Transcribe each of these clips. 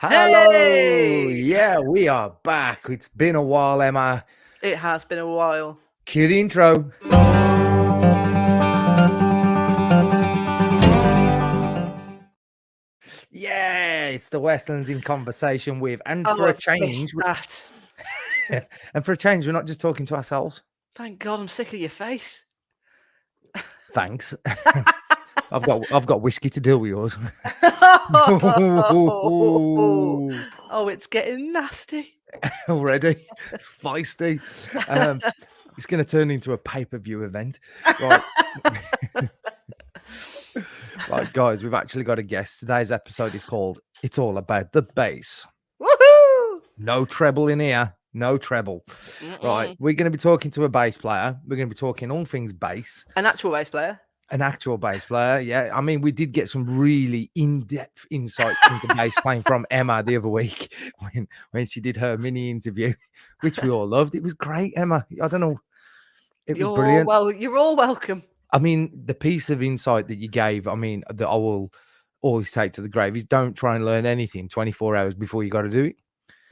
Hello. Hey! Yeah, we are back. It's been a while, Emma. It has been a while. Cue the intro. Yeah, it's the Westlands in conversation with, and Oh, for a I've missed change, that. we're not just talking to ourselves. Thank God I'm sick of your face. Thanks. I've got whiskey to deal with yours. Oh, it's getting nasty. Already. It's feisty. It's going to turn into a pay-per-view event, right? Right, guys, we've actually got a guest. Today's episode is called "It's All About the Bass." Woohoo! No treble in here. No treble. Right, we're going to be talking to a bass player. We're going to be talking all things bass. An actual bass player. An actual bass player, yeah. I mean, we did get some really in-depth insights into bass playing from Emma the other week when she did her mini interview, which we all loved. It was great, Emma. I don't know, it was brilliant. Well, you're all welcome. I mean, the piece of insight that you gave, I mean, that I will always take to the grave is don't try and learn anything 24 hours before you got to do it.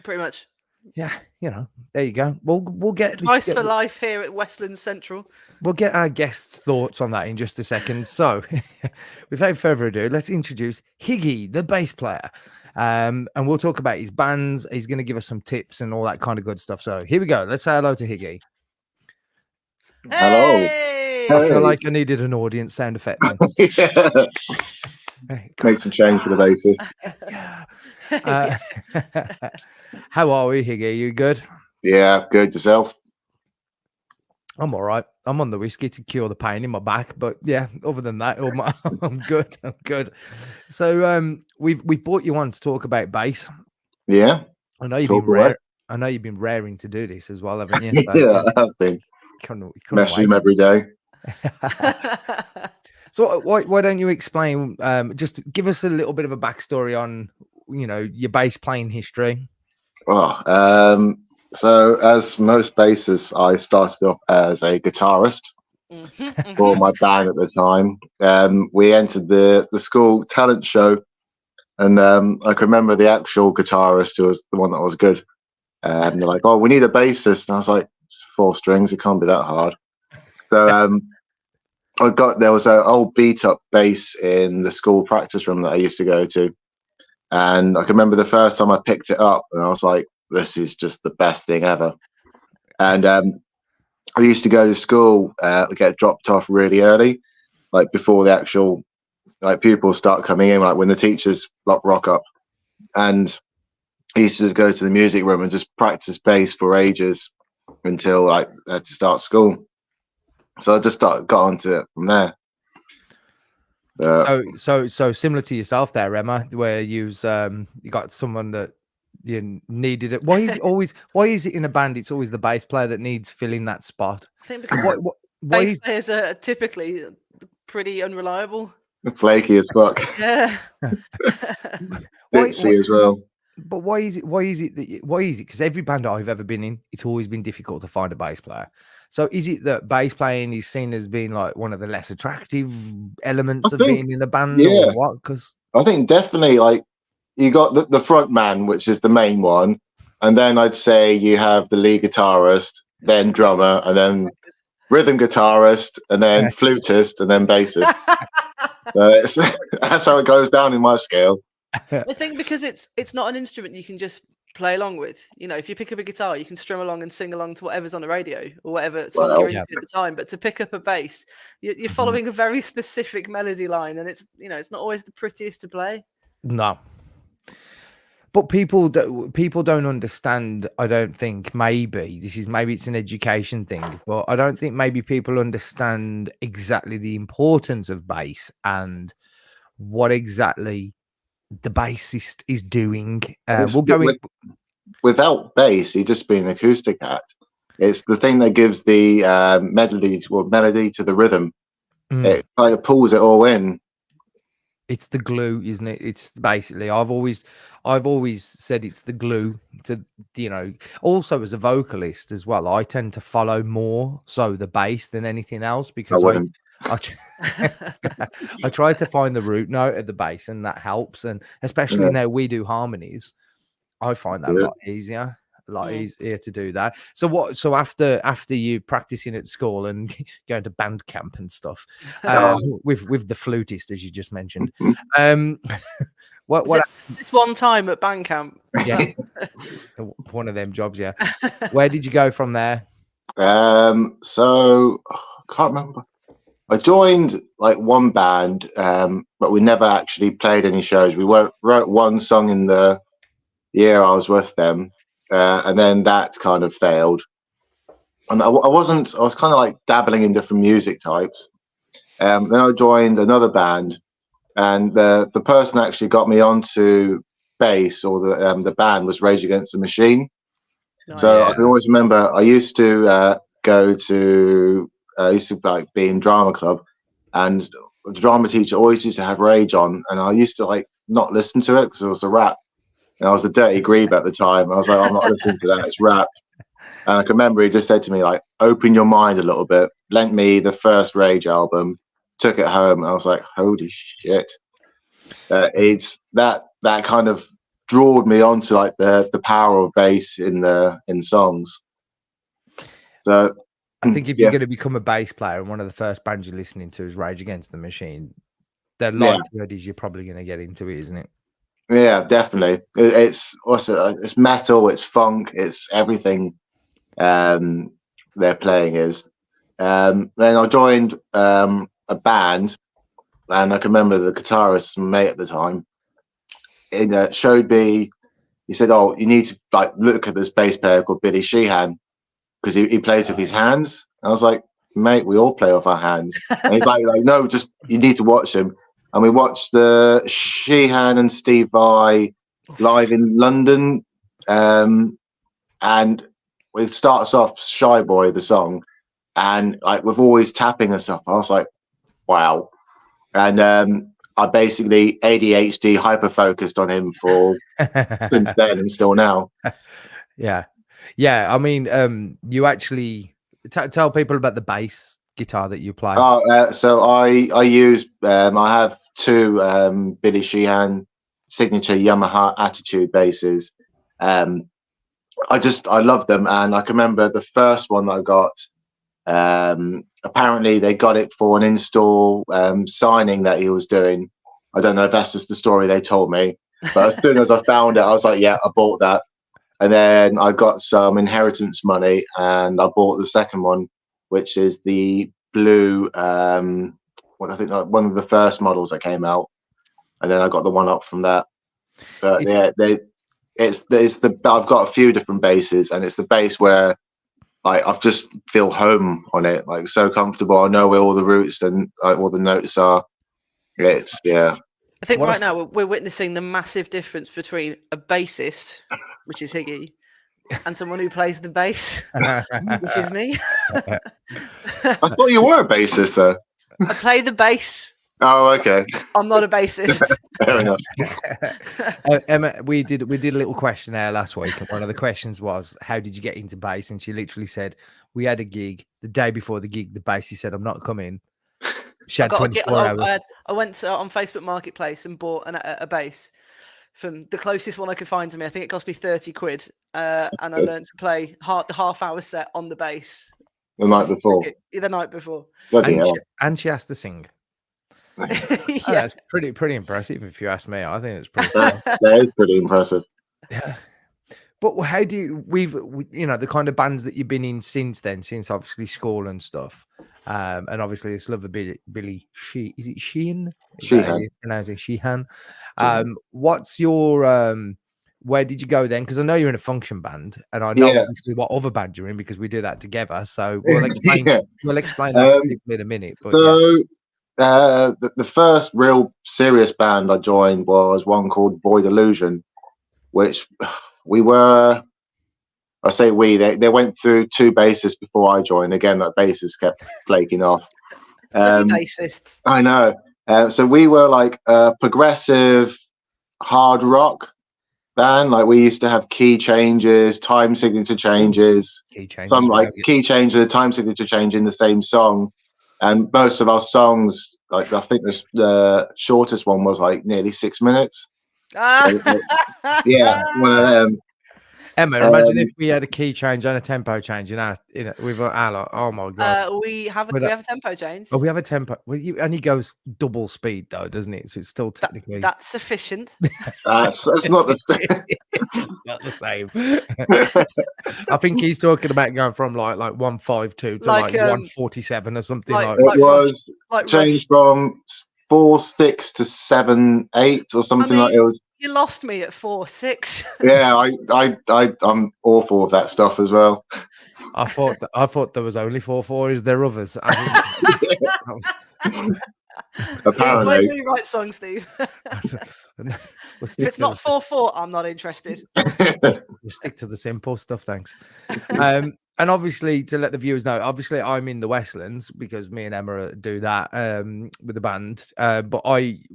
Pretty much. Yeah, you know, there you go. We'll get advice for life here at Westlands Central. We'll get our guests' thoughts on that in just a second. So, without further ado, let's introduce Higgy, the bass player. And we'll talk about his bands. He's going to give us some tips and all that kind of good stuff. So, here we go. Let's say hello to Higgy. Hey! I feel like I needed an audience sound effect then. Make some change for the basis. How are we, Higgy? You good? Yeah, good. Yourself? I'm all right. I'm on the whiskey to cure the pain in my back, but yeah, other than that, I'm good. I'm good. So we've brought you on to talk about bass. Yeah. I know you've been rare. I know you've been raring to do this as well, haven't you? So, yeah, I have been. Messing him every day. So why don't you explain? Just give us a little bit of a backstory on your bass playing history. Oh, so as most bassists, I started off as a guitarist for my band at the time. We entered the school talent show, and I can remember the actual guitarist who was the one that was good. And they're like, "Oh, we need a bassist," and I was like, 4 strings, it can't be that hard. So there was an old beat up bass in the school practice room that I used to go to, and I can remember the first time I picked it up, and I was like, "This is just the best thing ever." And I used to go to school, get dropped off really early, like before the actual pupils start coming in, like when the teachers rock up, and I used to just go to the music room and just practice bass for ages until I had to start school. So I just got onto it from there. So similar to yourself there, Emma, where you got someone that you needed it. Why is it in a band it's always the bass player that needs filling that spot? I think because bass players are typically pretty unreliable. Flaky as fuck. Yeah. Bitchy as well. But why is it? Because every band I've ever been in, it's always been difficult to find a bass player. So is it that bass playing is seen as being like one of the less attractive elements of being in a band, or what? Because I think definitely, like, you got the front man, which is the main one, and then I'd say you have the lead guitarist, then drummer, and then rhythm guitarist, and then flutist, and then bassist. That's how it goes down in my scale. I think because it's not an instrument you can just play along with. You know, if you pick up a guitar, you can strum along and sing along to whatever's on the radio or whatever song you're into at the time. But to pick up a bass, you're following a very specific melody line, and it's not always the prettiest to play. No. But people don't understand. I don't think maybe it's an education thing, but I don't think maybe people understand exactly the importance of bass and what exactly the bassist is doing. Without bass, you just be an acoustic act. It's the thing that gives the melody to the rhythm. It kind of pulls it all in. It's the glue, isn't it? It's basically I've always said it's the glue to Also, as a vocalist as well, I tend to follow more so the bass than anything else because I I try to find the root note at the bass, and that helps. And especially now we do harmonies, I find that a lot easier to do that. So what? So after you practicing at school and going to band camp and stuff, with the flutist as you just mentioned, what? This one time at band camp. Yeah, one of them jobs. Yeah. Where did you go from there? So I can't remember. I joined like one band, but we never actually played any shows. We wrote one song in the year I was with them, and then that kind of failed. And I was kind of like dabbling in different music types. Then I joined another band, and the person actually got me onto bass, or the band was Rage Against the Machine. Nice. So I can always remember I used to go to like be in drama club, and the drama teacher always used to have Rage on, and I used to like not listen to it because it was a rap, and I was a dirty grebe at the time. I was like, I'm not listening to that, it's rap. And I can remember he just said to me like, open your mind a little bit, lent me the first Rage album, took it home, and I was like, holy shit. It's that kind of drawed me onto like the power of bass in songs. So I think if you're going to become a bass player and one of the first bands you're listening to is Rage Against the Machine, the likelihood is you're probably going to get into it, isn't it? Yeah, definitely. It's also it's metal, it's funk, it's everything. Their playing is. Then I joined a band, and I can remember the guitarist mate at the time. It showed me. He said, "Oh, you need to like look at this bass player called Billy Sheehan, because he plays with his hands." And I was like, "Mate, we all play with our hands." And he's like, "No, just you need to watch him." And we watched the Sheehan and Steve Vai live in London, and it starts off "Shy Boy" the song, and like with always tapping and stuff. I was like, "Wow!" And I basically ADHD hyper focused on him for since then and still now. Yeah. I mean, you actually tell people about the bass guitar that you play. So I use I have two Billy Sheehan signature Yamaha Attitude basses. I love them, and I can remember the first one that I got. Apparently they got it for an install signing that he was doing. I don't know if that's just the story they told me, but as soon as I found it, I was like, yeah, I bought that. And then I got some inheritance money, and I bought the second one, which is the blue, what I think like one of the first models that came out, and then I got the one up from that. But I've got a few different basses, and it's the bass where like I just feel home on it, like so comfortable. I know where all the roots and like, all the notes are. It's I think right now we're witnessing the massive difference between a bassist, which is Higgy, and someone who plays the bass, which is me. I thought you were a bassist, though. I play the bass. Oh, okay. I'm not a bassist. Fair enough. Emma, we did a little questionnaire last week, and one of the questions was, "How did you get into bass?" And she literally said, "We had a gig the day before the gig. The bassist said, I'm not coming." She had 24 hours. I went on Facebook Marketplace and bought a bass from the closest one I could find to me. I think it cost me 30 quid, and I learned to play the half-hour set on the bass the night before. The night before, and she has to sing. Yeah, it's pretty impressive if you ask me. I think it's pretty. That is pretty impressive. Yeah. But how do you the kind of bands that you've been in since then, since obviously school and stuff, and obviously this love of Billy is it Sheehan? Sheehan. Pronouncing Sheehan. What's your where did you go then? Because I know you're in a function band, and I know obviously what other band you're in because we do that together. So we'll explain that to people in a minute. But, the first real serious band I joined was one called Void Illusion, which we were. I say they went through two bassists before I joined. Again, that bassist kept flaking off. Bassists. I know. So we were like a progressive hard rock band. Like we used to have key changes, time signature changes, key change, the time signature change in the same song. and most of our songs, like I think the shortest one was like nearly 6 minutes. Yeah, one of them. Emma, imagine if we had a key change and a tempo change with our lot. Oh my god. We have a tempo change. Oh, we have a tempo. Well, you only goes double speed though, doesn't it? So it's still technically that's sufficient. That's not the it's not the same. I think he's talking about going from like 152 to like 147 or something like. It was changed from 4/6 to 7/8 or something like it was. You lost me at 4/6. Yeah, I'm awful with that stuff as well. I thought there was only 4/4. Is there others? Apparently, He's the right song, Steve. If it's not 4/4, I'm not interested. We'll stick to the simple stuff, thanks. And obviously, to let the viewers know, obviously I'm in the Westlands because me and Emma do that with the band. But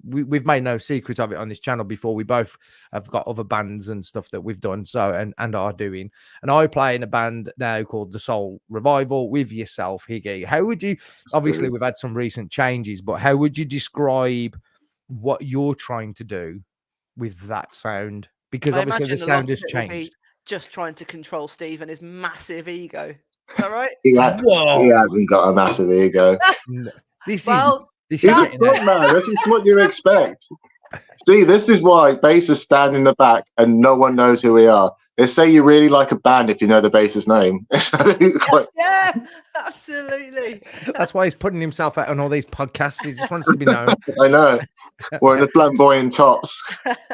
we've made no secret of it on this channel before. We both have got other bands and stuff that we've done and are doing. And I play in a band now called the Soul Revival with yourself, Higgy. How would you? Obviously, we've had some recent changes, but how would you describe what you're trying to do with that sound? Because obviously the sound has changed. Just trying to control Steve and his massive ego. Is that right? He hasn't got a massive ego. This is good, man. This is what you expect. See, this is why bassists stand in the back and no one knows who we are. They say you really like a band if you know the bassist's name. Yeah, absolutely. That's why he's putting himself out on all these podcasts. He just wants to be known. I know. Wearing the flamboyant tops.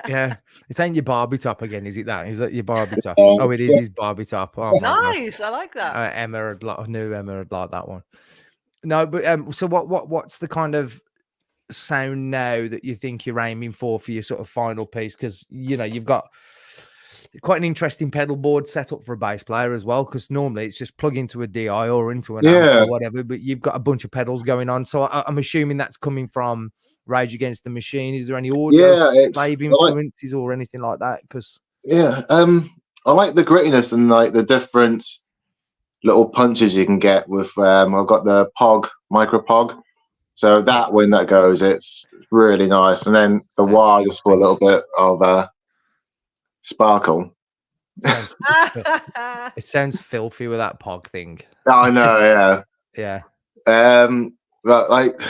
Yeah. It ain't your Barbie top again, is it that? Is that your Barbie top? Oh, it is his Barbie top. Oh, nice. I like that. Emma would like that one. No, but so what's the kind of sound now that you think you're aiming for your sort of final piece? Because you've got quite an interesting pedal board set up for a bass player as well, because normally it's just plug into a DI or into an amp or whatever, but you've got a bunch of pedals going on. So I'm assuming that's coming from Rage Against the Machine. Is there any audio slave influences or anything like that? Because I like the grittiness and like the different little punches you can get with I've got the micro pog, so that when that goes it's really nice, and then the wire just for a little bit of sparkle. It sounds filthy with that pog thing. I know. Yeah. But like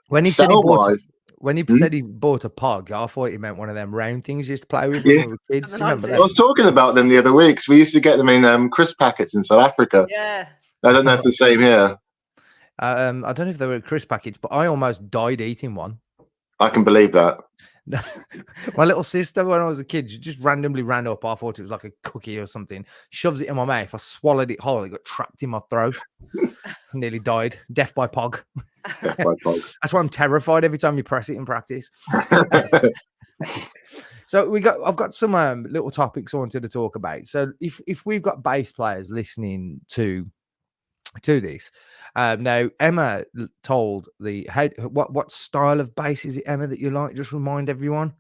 when he said he bought a pog, I thought he meant one of them round things you used to play with when we were kids. Remember that? I was talking about them the other week. We used to get them in crisp packets in South Africa. Yeah. I don't know if the same here. I don't know if they were crisp packets, but I almost died eating one. I can believe that. My little sister, when I was a kid, she just randomly ran up. I thought it was like a cookie or something. Shoves it in my mouth. I swallowed it whole. It got trapped in my throat. Nearly died. Death by pog. Death by pog. That's why I'm terrified every time you press it in practice. So I've got some little topics I wanted to talk about. So if we've got bass players listening to this, now Emma told what style of bass is it, Emma, that you like? Just remind everyone.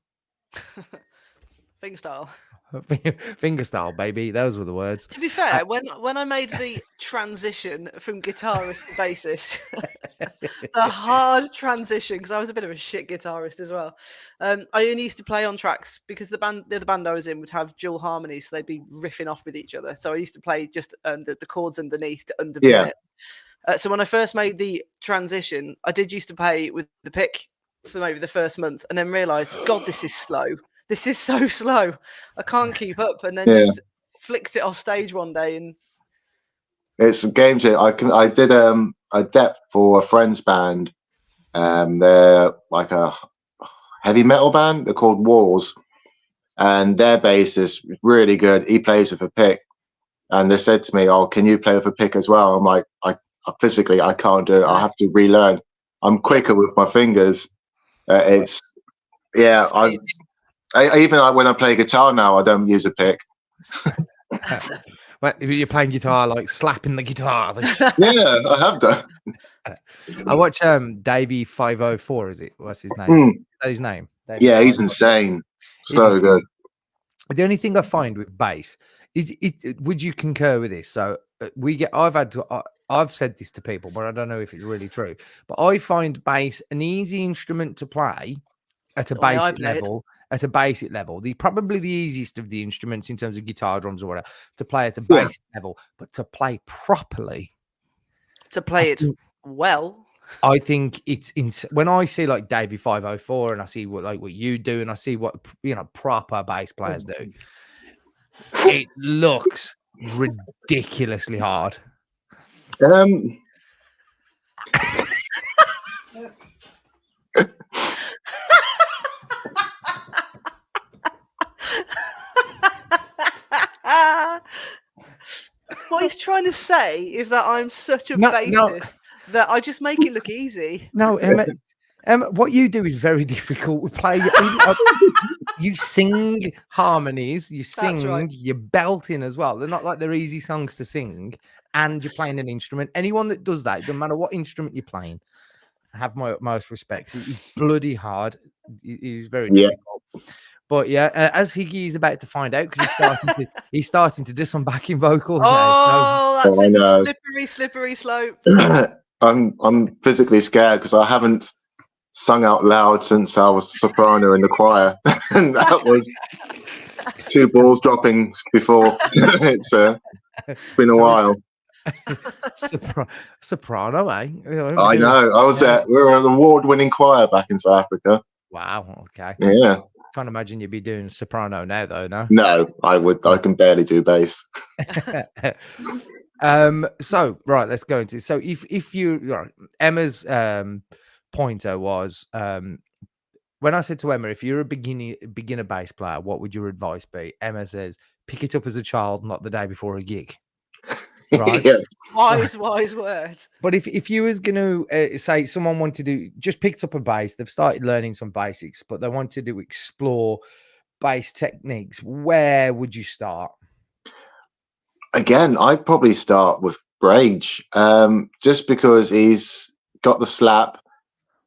Fingerstyle. Fingerstyle, baby. Those were the words. To be fair, when I made the transition from guitarist to bassist, the hard transition, because I was a bit of a shit guitarist as well. I only used to play on tracks because the other band I was in would have dual harmonies, so they'd be riffing off with each other. So I used to play just the chords underneath to underpin it. So when I first made the transition, I did used to play with the pick for maybe the first month, and then realised, God, this is slow. This is so slow. I can't keep up. And then just flicked it off stage one day, and it's a game changer. I did a dep for a friend's band. They're like a heavy metal band. They're called Wars, and their bass is really good. He plays with a pick, and they said to me, "Oh, can you play with a pick as well?" I'm like, I physically I can't do it. I have to relearn. I'm quicker with my fingers. I even like when I play guitar now, I don't use a pick. Well, you're playing guitar, like slapping the guitar. Yeah, I have done. I watch Davey 504. Is it? What's his name? Is that his name? Davey yeah, he's insane. So good. The only thing I find with bass is, would you concur with this? So I've I've said this to people, but I don't know if it's really true. But I find bass an easy instrument to play at a The way I basic play it. level. At a basic level, probably the easiest of the instruments in terms of guitar, drums, or whatever, to play at a basic level, but to play properly, To play it well. I think it's when I see like Davey 504 and I see what you do and I see what proper bass players do, it looks ridiculously hard. What he's trying to say is that I'm such a bassist that I just make it look easy. No, Emma, what you do is very difficult. We play. You sing harmonies. You sing. Right. You're belting as well. They're not like they're easy songs to sing, and you're playing an instrument. Anyone that does that, no matter what instrument you're playing, I have my utmost respect. It's bloody hard. It is very difficult. But yeah, as Higgy is about to find out because he's starting to do some backing vocals. Oh, now, so. That's it. Slippery slope. I'm physically scared because I haven't sung out loud since I was soprano in the choir, and that was 2 balls dropping before. It's been a while. Soprano, eh? I know. I was we were an award-winning choir back in South Africa. Wow. Okay. Yeah. Can't imagine you'd be doing soprano now, though. No. No, I can barely do bass. So right, let's go into. So if you Emma's pointer was when I said to Emma, if you're a beginner bass player, what would your advice be? Emma says, pick it up as a child, not the day before a gig. Right. Yeah. Wise words. But if you was going to say someone wanted to just picked up a bass, they've started learning some basics, but they wanted to explore bass techniques, where would you start? Again, I'd probably start with Brage, just because he's got the slap.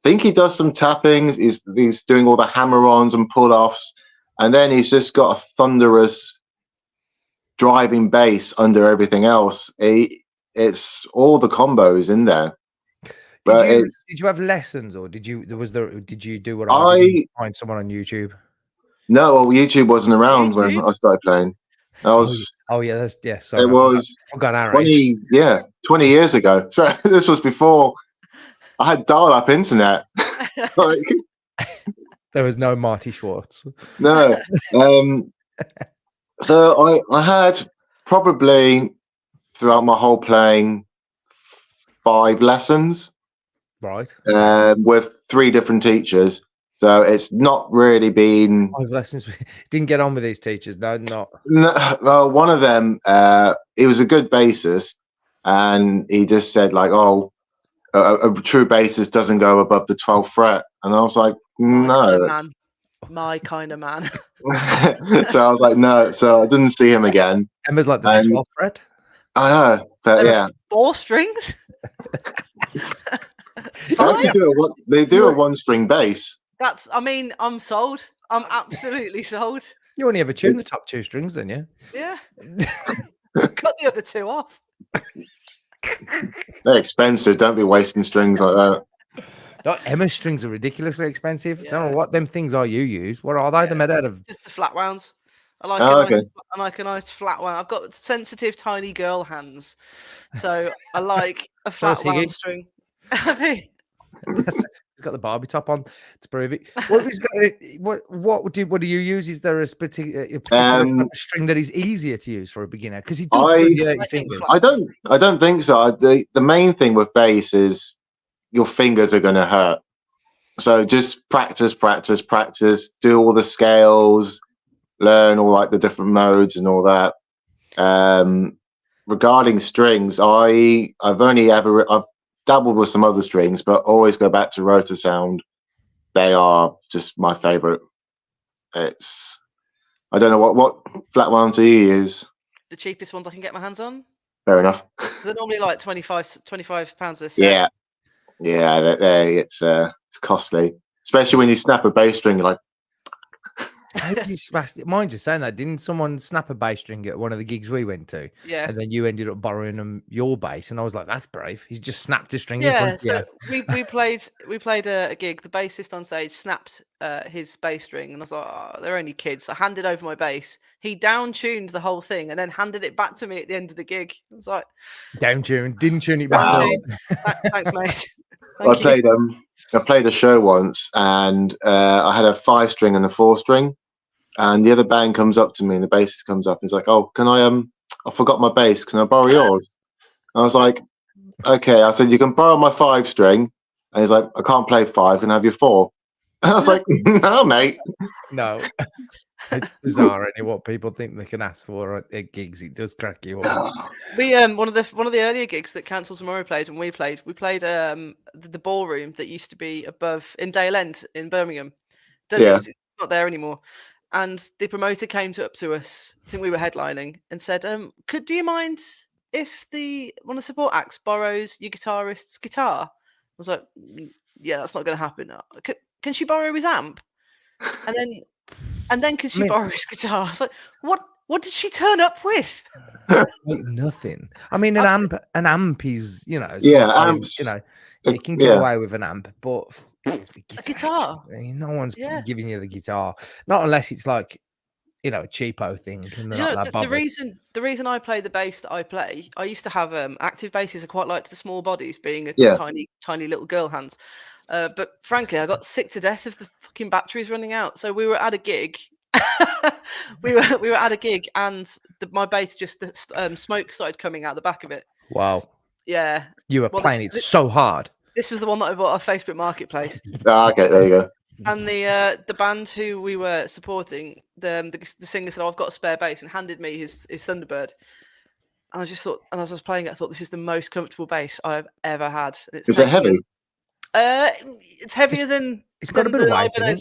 I think he does some tapping. He's doing all the hammer-ons and pull-offs, and then he's just got a thunderous driving bass under everything else. It's all the combos in there. Did you have lessons, or did you do what I find someone on YouTube? No, well, YouTube wasn't around when I started playing. I was. Oh yeah, sorry, it was. I forgot our 20 years ago. So this was before I had dial-up internet. There was no Marty Schwartz. No. So I had probably throughout my whole playing 5 lessons, right? With 3 different teachers. So it's not really been 5 lessons. Didn't get on with these teachers. No, not. No, well, one of them, he was a good bassist, and he just said like, "Oh, a true bassist doesn't go above the 12th fret," and I was like, "No." My kind of man. So I was like, no. So I didn't see him again. Emma's like, "There's a 12th fret." I know, but there 4 strings. They do a 1-string bass. I'm sold. I'm absolutely sold. You only ever tune the top 2 strings, then, yeah? Yeah. Cut the other 2 off. They're expensive. Don't be wasting strings like that. Emma's strings are ridiculously expensive. Yeah. Don't know what them things are you use. What are they? Yeah. They're made out of just the flat wounds. I like a nice flat wound. I've got sensitive tiny girl hands, so I like a flat wound string. He's got the Barbie top on to prove it. What do you use? Is there a particular string that is easier to use for a beginner? Because he does your fingers. I don't think so. The main thing with bass is your fingers are going to hurt. So just practice. Do all the scales, learn all like the different modes and all that. Regarding strings, I've dabbled with some other strings, but always go back to rotor sound. They are just my favorite. I don't know what flat wound do you use? The cheapest ones I can get my hands on. Fair enough. They're normally like £25 a set. Yeah, it's costly, especially when you snap a bass string. You're like, How did you smash it? Mind you saying that, didn't someone snap a bass string at one of the gigs we went to? Yeah. And then you ended up borrowing your bass, and I was like, "That's brave." He's just snapped a string in front Yeah, of so you. we played a gig. The bassist on stage snapped his bass string, and I was like, oh, they're only kids. I handed over my bass. He down tuned the whole thing, and then handed it back to me at the end of the gig. I was like, Down tune, didn't tune it back down up. Wow. tuned. Thanks, mate. I Thank you. played a show once, and I had a 5-string and a 4-string, and the other band comes up to me, and the bassist comes up and he's like, "Oh, can I forgot my bass. Can I borrow yours?" I was like, "Okay." I said, "You can borrow my 5-string." And he's like, "I can't play 5. Can I have your 4?" And I was like, "No, mate." No. It's bizarre, and what people think they can ask for at gigs. It does crack you up. We one of the earlier gigs that Cancel Tomorrow played, and we played the ballroom that used to be above in Dale End in Birmingham. Yeah. It's not there anymore. And the promoter came up to us, I think we were headlining, and said, do you mind if one of the support acts borrows your guitarist's guitar?" I was like, yeah, that's not going to happen. Can she borrow his amp? And then can she borrow his guitar? I was like, what did she turn up with? Like nothing. I mean, an amp is, Yeah, sometimes, amps. you can get away with an amp, but A guitar. no one's Yeah. giving you the guitar, not unless it's like, a cheapo thing, and they're not that The bothered. reason I play the bass that I play, I used to have active basses. I quite liked the small bodies, being a Yeah. tiny little girl hands. But frankly, I got sick to death of the fucking batteries running out. So we were at a gig. we were at a gig, and my bass just smoke started coming out the back of it. Wow. Yeah. You were playing it so hard. This was the one that I bought off Facebook Marketplace. Okay, there you go. And the band who we were supporting, the singer said, "Oh, I've got a spare bass," and handed me his Thunderbird. And I just thought, and as I was playing it, I thought, this is the most comfortable bass I've ever had. And Is it heavy? It's heavier than It's got a bit of weight in it.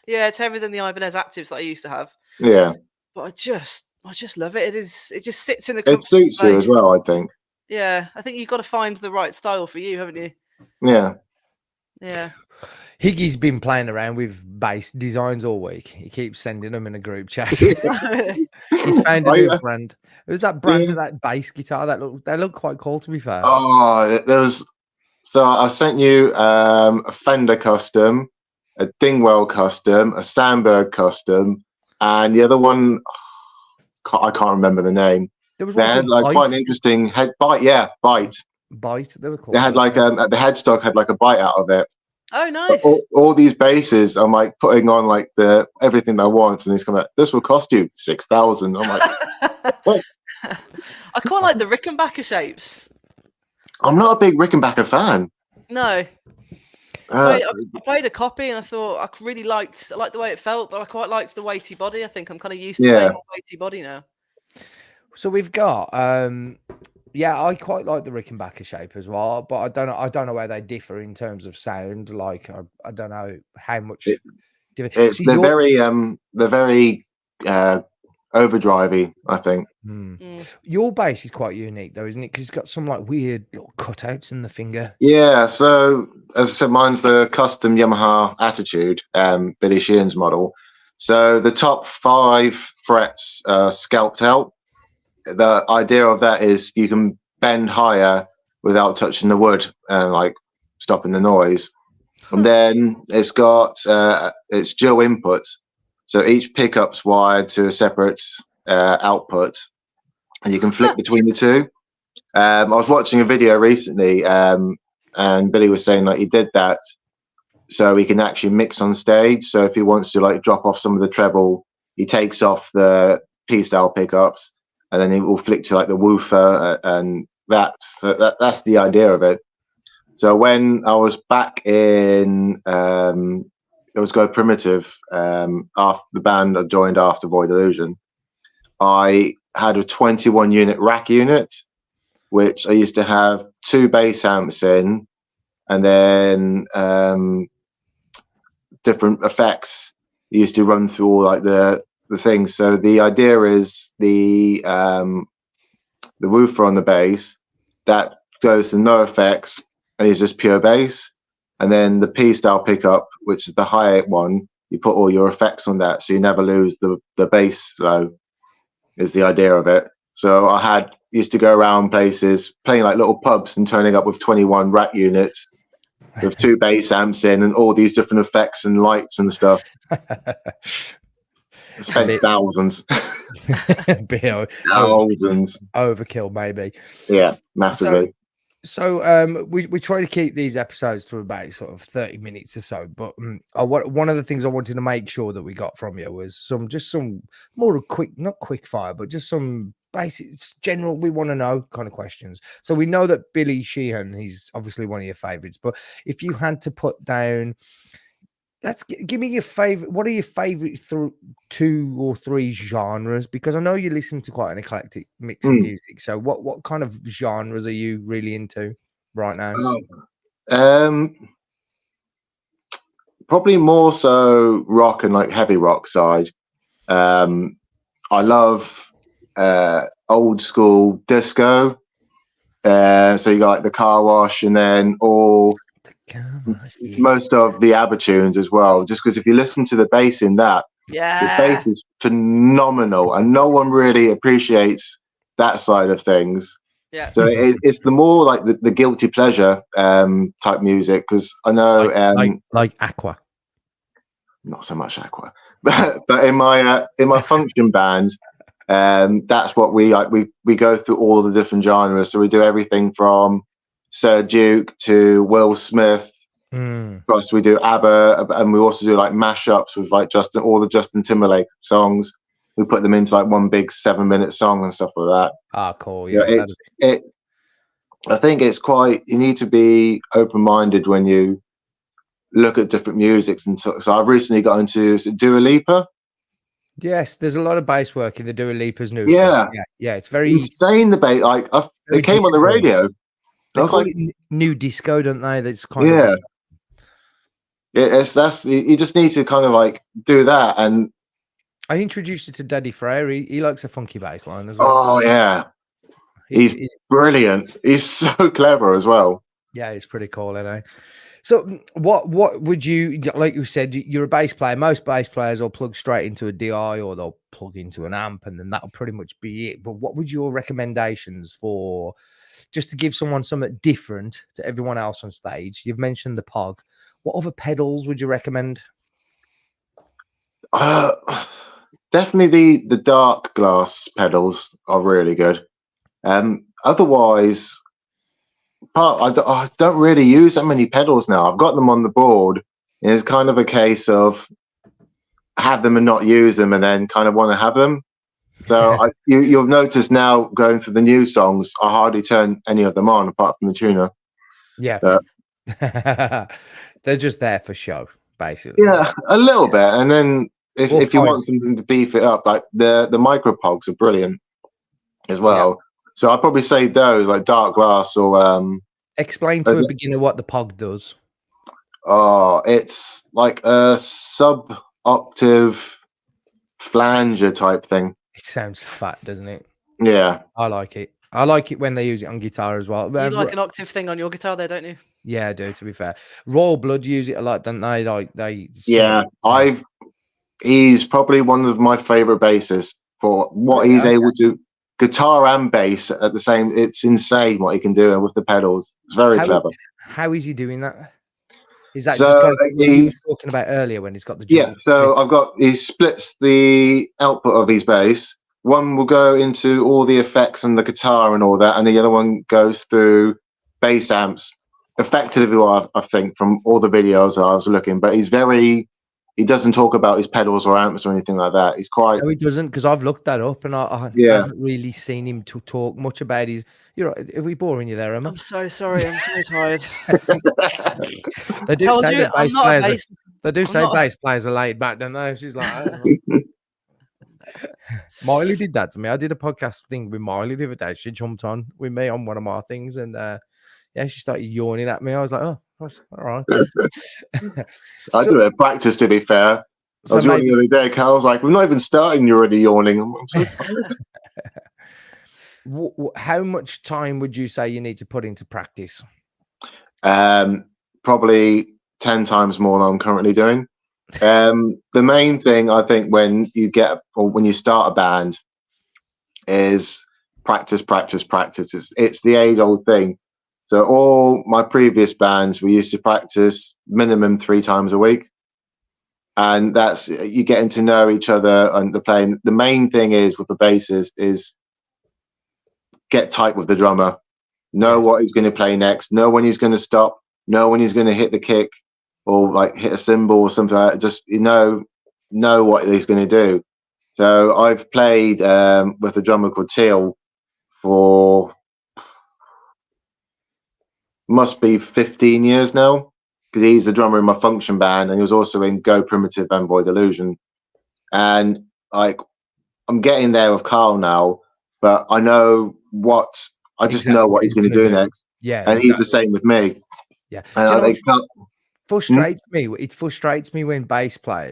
Yeah, it's heavier than the Ibanez Actives that I used to have. Yeah. But I just love it. It just sits in a It comfortable suits you as place. well, I think. Yeah, I think you've got to find the right style for you, haven't you? Yeah. Yeah. Higgy's been playing around with bass designs all week. He keeps sending them in a group chat. He's found a new brand. Who's that brand of that bass guitar? They look quite cool, to be fair. Oh, so I sent you a Fender custom, a Dingwell custom, a Sandberg custom, and the other one, I can't remember the name. There was they had like quite an interesting bite. Yeah, bite. Bite. They were cool. They had like the headstock had like a bite out of it. Oh, nice. All these basses, I'm like putting on like everything I want, and he's coming. This will cost you 6,000. I'm like, what? I quite like the Rickenbacker shapes. I'm not a big Rickenbacker fan. No. I played a copy, and I thought I liked the way it felt, but I quite liked the weighty body. I think I'm kind of used to playing a weighty body now. So we've got I quite like the Rickenbacker shape as well, but I don't know where they differ in terms of sound. Like I don't know how much. They're very overdrivey, I think. Your bass is quite unique though, isn't it? Because it's got some like weird little cutouts in the finger. Yeah, so as I said, mine's the custom Yamaha Attitude, Billy Sheehan's model. So the top 5 frets are scalped out. The idea of that is you can bend higher without touching the wood and like stopping the noise. And then it's got it's dual input, so each pickup's wired to a separate output, and you can flick between the two. I was watching a video recently, and Billy was saying like he did that so he can actually mix on stage. So if he wants to like drop off some of the treble, he takes off the P-style pickups, and then he will flick to like the woofer, and that's the idea of it. So when I was back in it was Go Primitive, after the band I joined after Void Illusion, I had a 21 unit rack unit, which I used to have 2 bass amps in, and then different effects used to run through all like the things. So the idea is the woofer on the bass that goes to no effects and is just pure bass, and then the P-style pickup, which is the high one, you put all your effects on that, so you never lose the bass low. Is the idea of it. So I used to go around places playing like little pubs and turning up with 21 rack units with 2 bass amps in and all these different effects and lights and stuff. I spent thousands. Thousands. Overkill, maybe. Yeah, massively. So we try to keep these episodes to about sort of 30 minutes or so. But one of the things I wanted to make sure that we got from you was some more quick, not quick fire, but just some basic, general, we want to know kind of questions. So we know that Billy Sheehan, he's obviously one of your favorites. But if you had to put down, give me your favorite. What are your favorite 2 or 3 genres? Because I know you listen to quite an eclectic mix of music. So what kind of genres are you really into right now? Probably more so rock and like heavy rock side. I love old school disco. So you got like the Car Wash, and then most of the ABBA tunes as well, just because if you listen to the bass in that, the bass is phenomenal, and no one really appreciates that side of things. Yeah. So it's the more like the guilty pleasure type music, because I know like Aqua. Not so much Aqua, but in my function band, that's what we like. We go through all the different genres, so we do everything from Sir Duke to Will Smith. Plus we do ABBA, and we also do like mashups with like all the Justin Timberlake songs. We put them into like one big 7-minute song and stuff like that. Ah, cool. Yeah, I think it's quite. You need to be open-minded when you look at different musics, and so I've recently got into Dua Lipa. Yes, there's a lot of bass work in the Dua Lipa's new stuff. Yeah, it's very insane. The bass, like it came on the radio. They call it new disco, don't they? That's kind of you just need to kind of like do that. And I introduced you to Daddy Frere. He likes a funky bass line as well. Oh yeah, he's brilliant. He's so clever as well. Yeah, he's pretty cool, isn't he? So what would you, like you said, you're a bass player. Most bass players will plug straight into a DI or they'll plug into an amp, and then that'll pretty much be it. But what would your recommendations for, just to give someone something different to everyone else on stage? You've mentioned the Pog. What other pedals would you recommend? Definitely the dark glass pedals are really good. Otherwise, I don't really use that many pedals now. I've got them on the board, and it's kind of a case of have them and not use them, and then kind of want to have them. So you'll notice now going through the new songs, I hardly turn any of them on apart from the tuner. Yeah. They're just there for show, basically. Yeah, a little bit. And then if you want something to beef it up, like the micro pogs are brilliant as well. Yeah. So I'd probably say those, like dark glass or explain to a beginner what the Pog does. Oh, it's like a sub-octave flanger type thing. It sounds fat, doesn't it? Yeah. I like it. I like it when they use it on guitar as well. You like an octave thing on your guitar there, don't you? Yeah, I do, to be fair. Royal Blood use it a lot, don't they? He's probably one of my favorite bassists for what he's able to, guitar and bass at the same. It's insane what he can do with the pedals. It's very clever. How is he doing that? Is that just like what you were talking about earlier when he's got the jump? Yeah, so he splits the output of his bass. One will go into all the effects and the guitar and all that, and the other one goes through bass amps. Effectively, I think, from all the videos I was looking, but he doesn't talk about his pedals or amps or anything like that. He's quite. No, he doesn't, because I've looked that up and I haven't really seen him to talk much about his. You're right. Are we boring you there, Emma? I'm so sorry. I'm so tired. They do say that bass players are laid back, don't they? She's like, I don't know. Miley did that to me. I did a podcast thing with Miley the other day. She jumped on with me on one of my things, and she started yawning at me. I was like, oh, all right. I do it practice, to be fair. I was yawning the other day. Carl was like, we're not even starting, you're already yawning. I'm so tired. How much time would you say you need to put into practice? Probably 10 times more than I'm currently doing. The main thing I think when you start a band is practice, practice, practice. It's the age-old thing. So all my previous bands, we used to practice minimum 3 times a week, and that's you getting to know each other and the playing. The main thing is with the bassist is get tight with the drummer, know what he's going to play next, know when he's going to stop, know when he's going to hit the kick or like hit a cymbal or something like that. Just know what he's going to do. So I've played with a drummer called Teal for must be 15 years now, because he's the drummer in my function band and he was also in Go Primitive and Void Illusion. And like I'm getting there with Carl now, but I know I just know what he's going to do next. Yeah, and he's the same with me. Yeah, and do you know I think frustrates me. It frustrates me when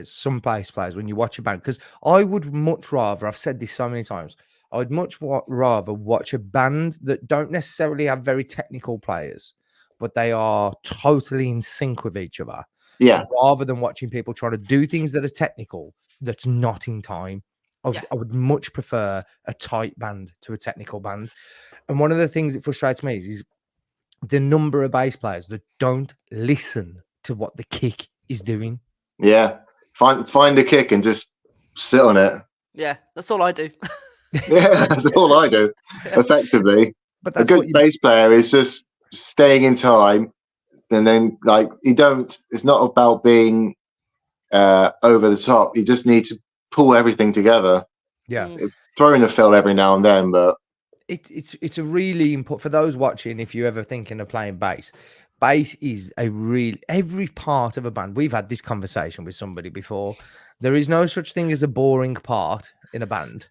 some bass players, when you watch a band, because I would much rather, I've said this so many times, I'd much rather watch a band that don't necessarily have very technical players, but they are totally in sync with each other. Yeah. Rather than watching people trying to do things that are technical, that's not in time. I would much prefer a tight band to a technical band. And one of the things that frustrates me is the number of bass players that don't listen to what the kick is doing. Yeah, find a kick and just sit on it. Yeah, that's all I do. Yeah, that's all I do, effectively. But a good bass player is just staying in time, and then like it's not about being over the top. You just need to pull everything together. Yeah, it's throwing a fill every now and then, but it's a really important for those watching. If you're ever thinking of playing bass is every part of a band. We've had this conversation with somebody before. There is no such thing as a boring part in a band.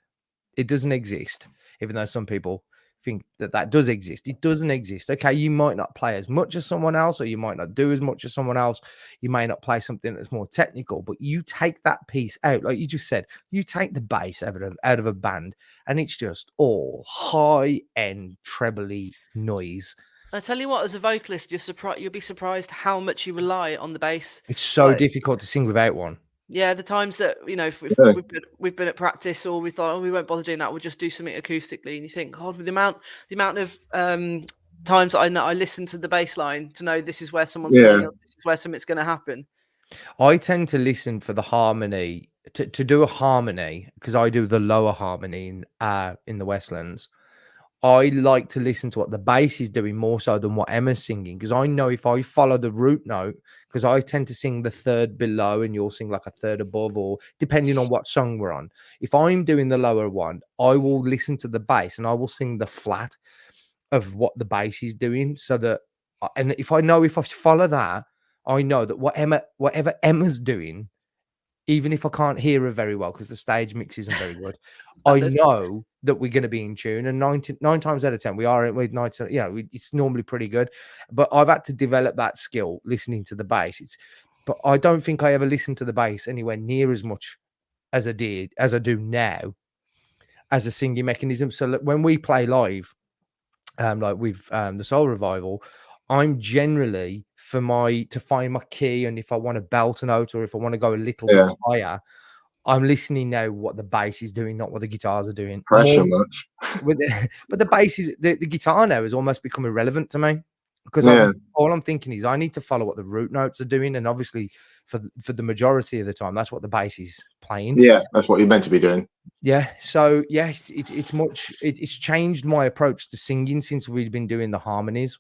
It doesn't exist, even though some people think that does exist. It doesn't exist. Okay, you might not play as much as someone else, or you might not do as much as someone else. You may not play something that's more technical, but you take that piece out, like you just said, you take the bass out of a band, and it's just all high-end trebly noise. I tell you what, as a vocalist, you'll be surprised how much you rely on the bass. It's so difficult to sing without one. Yeah, the times that if we've been at practice, or we thought, we won't bother doing that, we'll just do something acoustically, and you think, God, with the amount of times that I listen to the bass line to know this is where someone's coming up, this is where something's going to happen. I tend to listen for the harmony to do a harmony, because I do the lower harmony in the Westlands. I like to listen to what the bass is doing more so than what Emma's singing, because I know if I follow the root note, because I tend to sing the third below and you'll sing like a third above, or depending on what song we're on. If I'm doing the lower one, I will listen to the bass and I will sing the flat of what the bass is doing, so that, and if I follow that, I know that whatever Emma's doing, even if I can't hear her very well because the stage mix isn't very good, I know that we're going to be in tune. And 9 times out of 10, we are. It's normally pretty good. But I've had to develop that skill listening to the bass. But I don't think I ever listened to the bass anywhere near as much as I do now as a singing mechanism. So when we play live, like with the Soul Revival, I'm generally to find my key, and if I want to belt a note or if I want to go a little bit higher, I'm listening now what the bass is doing, not what the guitars are doing. Pressure much. But the bass is the guitar now has almost become irrelevant to me, because all I'm thinking is I need to follow what the root notes are doing, and obviously for the majority of the time that's what the bass is playing. Yeah, that's what you're meant to be doing. Yeah, so yeah, it's changed my approach to singing since we've been doing the harmonies.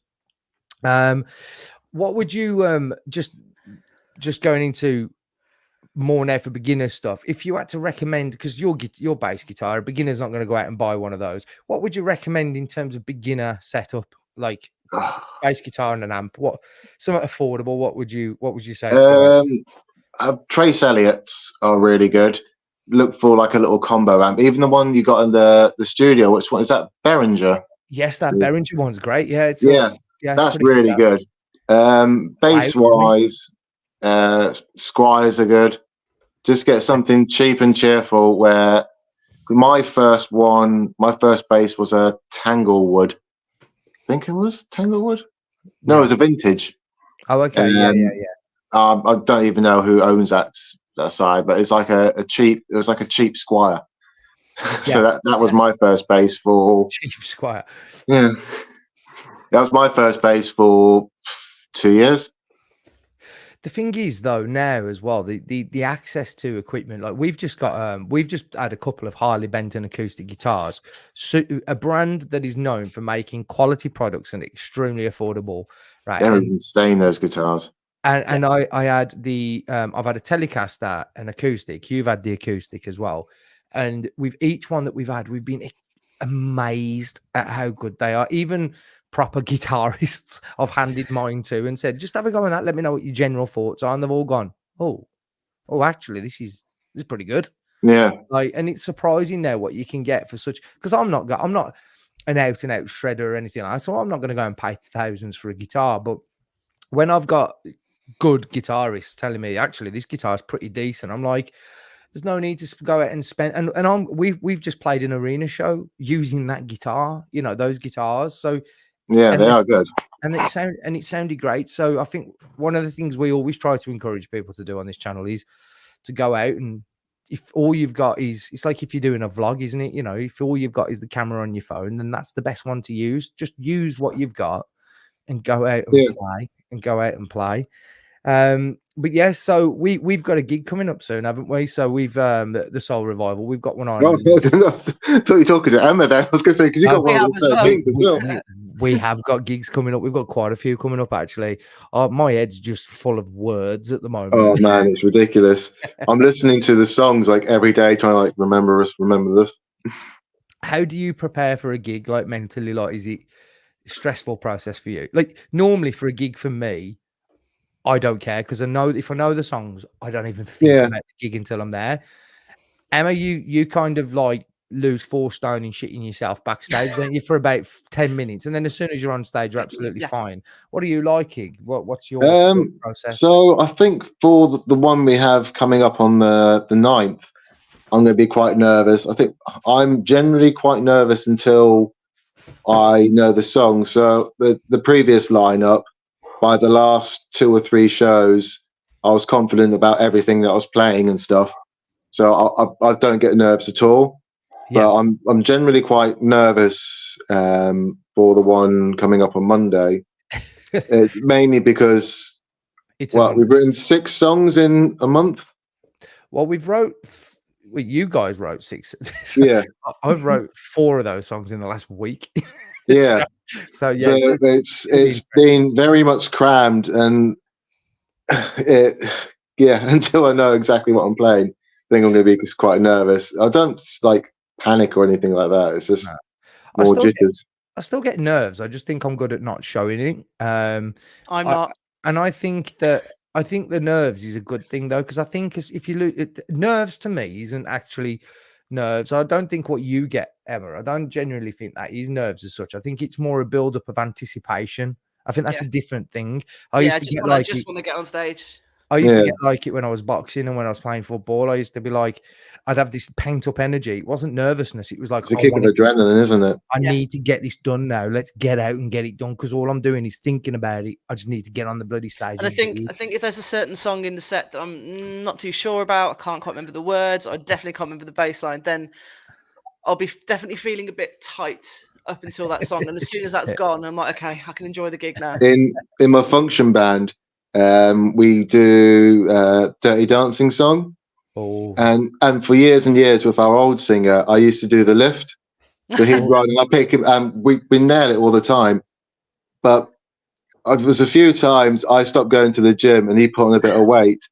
What would you just going into more now for beginner stuff, if you had to recommend, because your bass guitar, a beginner's not going to go out and buy one of those, what would you recommend in terms of beginner setup, like bass guitar and an amp? What somewhat affordable? What would you say? Trace Elliott's are really good. Look for like a little combo amp, even the one you got in the studio. Which one is that? Behringer. Yes, that Behringer one's great. Yeah, that's really good. Bass wise, Squires are good. Just get something cheap and cheerful. Where my first bass was a Tanglewood. I think it was Tanglewood. No, it was a vintage. Oh, okay. Yeah. I don't even know who owns that aside, but it's like a cheap. It was like a cheap Squire. So Yeah. that was my first bass for. Cheap Squire. Yeah, that was my first bass for 2 years. The thing is, though, now as well, the access to equipment, like we've just had a couple of Harley Benton acoustic guitars, so a brand that is known for making quality products and extremely affordable, right? They're And insane, those guitars. and I had the I've had a Telecaster, an acoustic. You've had the acoustic as well, and with each one that we've had, we've been amazed at how good they are. Even proper guitarists I've handed mine to and said, just have a go on that. Let me know what your general thoughts are. And they've all gone, oh, actually, this is pretty good. Yeah. Like, and it's surprising now what you can get for such, because I'm not an out and out shredder or anything like that. So I'm not going to go and pay thousands for a guitar. But when I've got good guitarists telling me, actually, this guitar is pretty decent, I'm like, there's no need to go out and spend. And we've just played an arena show using that guitar, those guitars. So yeah, they are good. And it sounded great. So I think one of the things we always try to encourage people to do on this channel is to go out, and if all you've got is, it's like if you're doing a vlog, isn't it? If all you've got is the camera on your phone, then that's the best one to use. Just use what you've got and go out and play. But yeah, so we've got a gig coming up soon, haven't we? So we've the Soul Revival, we've got one on. Oh, I thought you were talking to Emma there. I was going to say, because you got one on the 13th as well. We have got gigs coming up. We've got quite a few coming up, actually. My head's just full of words at the moment. Oh man, it's ridiculous. I'm listening to the songs like every day, trying to like remember this. How do you prepare for a gig, like mentally? Like, is it a stressful process for you? Like, normally for a gig for me, I don't care, because I know if I know the songs, I don't even think about the gig until I'm there. Emma, you kind of like lose 4 stone and shitting yourself backstage, don't you, for about 10 minutes, and then as soon as you're on stage, you're absolutely fine. What are you liking? What's your process? So I think for the one we have coming up on the 9th, I'm going to be quite nervous. I think I'm generally quite nervous until I know the song. So the previous lineup, by the last 2 or 3 shows, I was confident about everything that I was playing and stuff. So I don't get nerves at all. Yeah. But I'm generally quite nervous for the one coming up on Monday. It's mainly because we've written 6 songs in a month. Well, you guys wrote 6. Yeah, I've wrote 4 of those songs in the last week. Yeah. So yeah, it's been very much crammed, and until I know exactly what I'm playing, I think I'm going to be quite nervous. I don't like panic or anything like that. It's just more jitters. I still get nerves. I just think I'm good at not showing it. I'm not, and I think the nerves is a good thing, though, because I think if you look at nerves, to me isn't actually nerves. I don't think what you get, Emma, I don't genuinely think that is nerves as such. I think it's more a build-up of anticipation. I think that's a different thing. I just want to get on stage. I used to get like it when I was boxing and when I was playing football. I used to be like, I'd have this pent-up energy. It wasn't nervousness. It was like, it's a kick of adrenaline, isn't it? I need to get this done now. Let's get out and get it done, because all I'm doing is thinking about it. I just need to get on the bloody stage. And I think if there's a certain song in the set that I'm not too sure about, I can't quite remember the words, I definitely can't remember the bass line, then I'll be definitely feeling a bit tight up until that song. And as soon as that's gone, I'm like, okay, I can enjoy the gig now. In my function band, we do Dirty Dancing song. Oh. And for years and years with our old singer, I used to do the lift. So he'd run and I pick him, and we nail it all the time. But it was a few times I stopped going to the gym and he put on a bit of weight,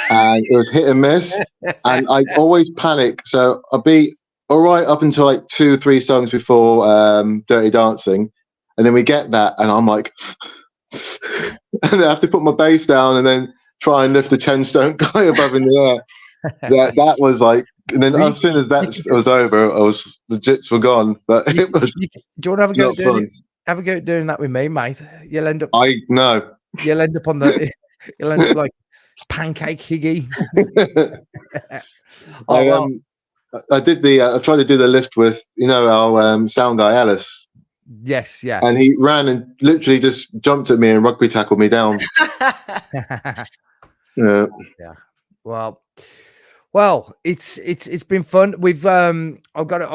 and it was hit and miss. And I always panic. So I'd be all right up until like 2-3 songs before Dirty Dancing, and then we get that, and I'm like, and I have to put my bass down and then try and lift the 10-stone guy above in the air. That was like, and then as soon as that was over, the jits were gone. But it was. Do you want to have a go doing it? Have a go doing that with me, mate. You'll end up. You'll end up on the. You'll end up like pancake higgy. I did I tried to do the lift with our sound guy Alice. Yes, yeah. And he ran and literally just jumped at me and rugby tackled me down. Yeah. Well, Well, it's been fun. We've I've got it.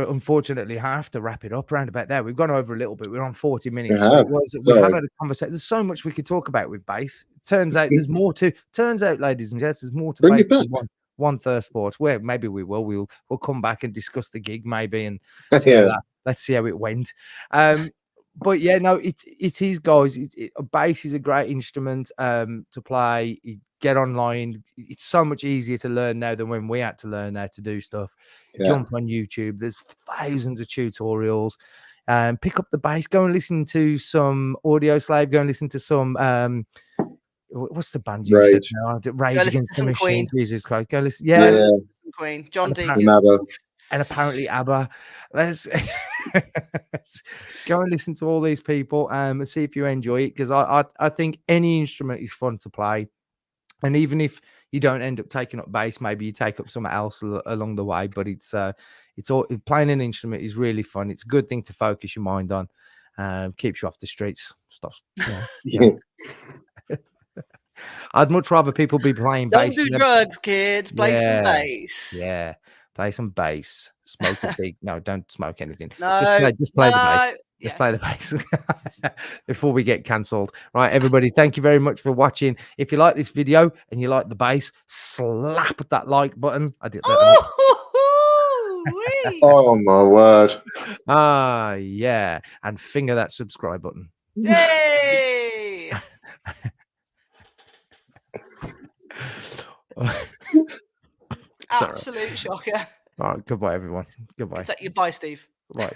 Unfortunately, I have to wrap it up around about there. We've gone over a little bit. We're on 40 minutes, but we have had a conversation. There's so much we could talk about with bass. It turns out there's more to. Turns out, ladies and gents, there's more to bass than one thirst for it. Where maybe we'll come back and discuss the gig maybe and see how that. Let's see how it went. But yeah, no, it is, guys. A bass is a great instrument to play. Get online. It's so much easier to learn now than when we had to learn how to do stuff. Jump on YouTube. There's thousands of tutorials. Pick up the bass. Go and listen to some Audio Slave. Go and listen to some what's the band you said now? Rage Against the Machine. Queen. Jesus Christ. Go listen. Yeah. Queen. John Deacon. And apparently ABBA. Let's go and listen to all these people and see if you enjoy it, because I think any instrument is fun to play. And even if you don't end up taking up bass, maybe you take up something else along the way. But it's all playing an instrument is really fun. It's a good thing to focus your mind on. Keeps you off the streets. Stop. Yeah. I'd much rather people be playing bass. Don't do drugs, kids. Play some bass. Yeah. Play some bass. Smoke a big. No, don't smoke anything. No, just play the bass. Just play the bass before we get cancelled. Right, everybody, thank you very much for watching. If you like this video and you like the bass, slap that like button. I did that. Oh my word. Yeah. And finger that subscribe button. Yay! Absolute shocker. All right, goodbye, everyone. Goodbye. Bye, Steve. Right.